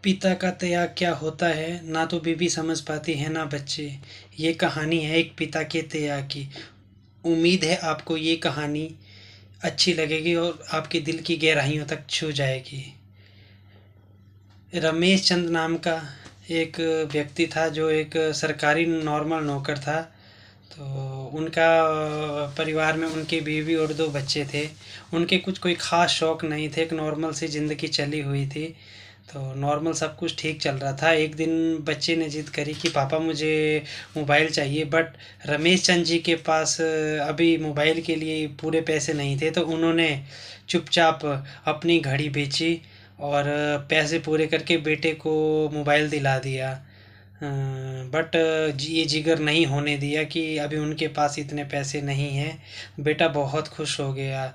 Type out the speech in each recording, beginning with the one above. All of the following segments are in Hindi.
पिता का त्याग क्या होता है, ना तो बीवी समझ पाती है ना बच्चे। ये कहानी है एक पिता के त्याग की। उम्मीद है आपको ये कहानी अच्छी लगेगी और आपके दिल की गहराइयों तक छू जाएगी। रमेश चंद नाम का एक व्यक्ति था जो एक सरकारी नॉर्मल नौकर था। तो उनका परिवार में उनकी बीवी और 2 बच्चे थे। उनके कुछ कोई ख़ास शौक़ नहीं थे, एक नॉर्मल सी ज़िंदगी चली हुई थी। तो नॉर्मल सब कुछ ठीक चल रहा था। एक दिन बच्चे ने ज़िद करी कि पापा मुझे मोबाइल चाहिए, बट रमेश चंद जी के पास अभी मोबाइल के लिए पूरे पैसे नहीं थे। तो उन्होंने चुपचाप अपनी घड़ी बेची और पैसे पूरे करके बेटे को मोबाइल दिला दिया। बट ये जिगर नहीं होने दिया कि अभी उनके पास इतने पैसे नहीं हैं। बेटा बहुत खुश हो गया।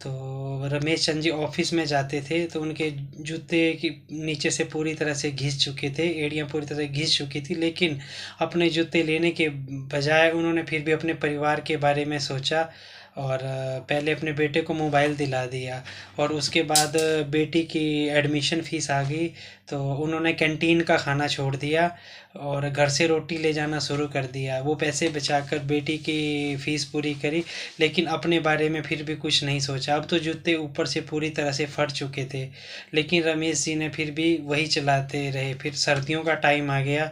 तो रमेश चंद जी ऑफिस में जाते थे तो उनके जूते की नीचे से पूरी तरह से घिस चुके थे, एड़ियाँ पूरी तरह से घिस चुकी थी, लेकिन अपने जूते लेने के बजाय उन्होंने फिर भी अपने परिवार के बारे में सोचा और पहले अपने बेटे को मोबाइल दिला दिया। और उसके बाद बेटी की एडमिशन फ़ीस आ गई तो उन्होंने कैंटीन का खाना छोड़ दिया और घर से रोटी ले जाना शुरू कर दिया। वो पैसे बचाकर बेटी की फ़ीस पूरी करी, लेकिन अपने बारे में फिर भी कुछ नहीं सोचा। अब तो जूते ऊपर से पूरी तरह से फट चुके थे, लेकिन रमेश जी ने फिर भी वही चलाते रहे। फिर सर्दियों का टाइम आ गया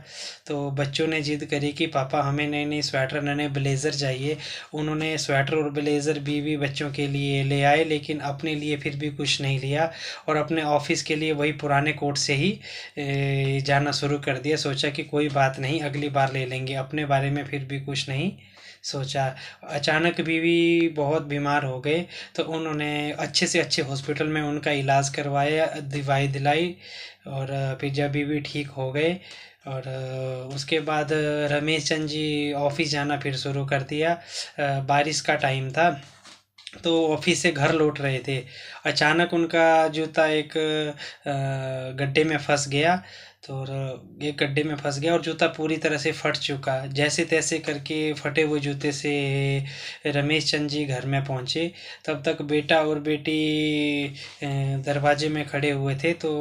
तो बच्चों ने ज़िद करी कि पापा हमें नए नए स्वेटर, नए नए ब्लेज़र चाहिए। उन्होंने स्वेटर और ब्लेज़र बीवी बच्चों के लिए ले आए, लेकिन अपने लिए फिर भी कुछ नहीं लिया और अपने ऑफिस के लिए वही पुराने कोट से ही जाना शुरू कर दिया। सोचा कि कोई बात नहीं, अगली बार ले लेंगे। अपने बारे में फिर भी कुछ नहीं सोचा। अचानक बीवी बहुत बीमार हो गए तो उन्होंने अच्छे से अच्छे हॉस्पिटल में उनका इलाज करवाया, दवाई दिलाई और फिर जब बीवी ठीक हो गए और उसके बाद रमेश चंद जी ऑफिस जाना फिर शुरू कर दिया। बारिश का टाइम था तो ऑफिस से घर लौट रहे थे। अचानक उनका जूता एक गड्ढे में फंस गया। तो एक गड्ढे में फंस गया और जूता पूरी तरह से फट चुका। जैसे तैसे करके फटे हुए जूते से रमेश चंद जी घर में पहुंचे। तब तक बेटा और बेटी दरवाजे में खड़े हुए थे। तो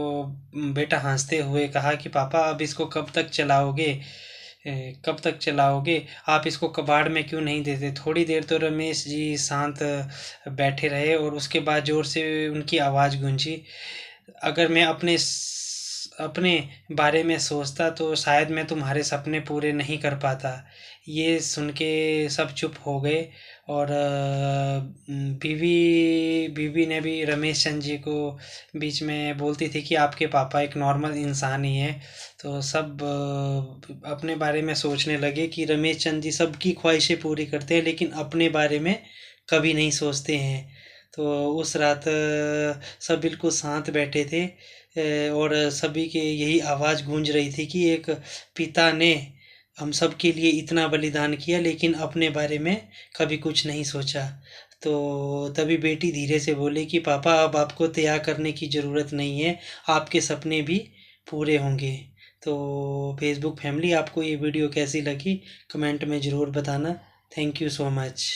बेटा हंसते हुए कहा कि पापा अब इसको कब तक चलाओगे, कब तक चलाओगे? आप इसको कबाड़ में क्यों नहीं देते? थोड़ी देर तो रमेश जी शांत बैठे रहे और उसके बाद ज़ोर से उनकी आवाज़ गूंजी, अगर मैं अपने बारे में सोचता तो शायद मैं तुम्हारे सपने पूरे नहीं कर पाता। ये सुन के सब चुप हो गए और बीवी ने भी रमेश चंद जी को बीच में बोलती थी कि आपके पापा एक नॉर्मल इंसान ही हैं। तो सब अपने बारे में सोचने लगे कि रमेश चंद जी सबकी ख्वाहिशें पूरी करते हैं, लेकिन अपने बारे में कभी नहीं सोचते हैं। तो उस रात सब बिल्कुल शांत बैठे थे और सभी के यही आवाज़ गूंज रही थी कि एक पिता ने हम सब के लिए इतना बलिदान किया, लेकिन अपने बारे में कभी कुछ नहीं सोचा। तो तभी बेटी धीरे से बोली कि पापा अब आपको त्याग करने की ज़रूरत नहीं है, आपके सपने भी पूरे होंगे। तो फेसबुक फैमिली, आपको ये वीडियो कैसी लगी कमेंट में ज़रूर बताना। Thank you so much.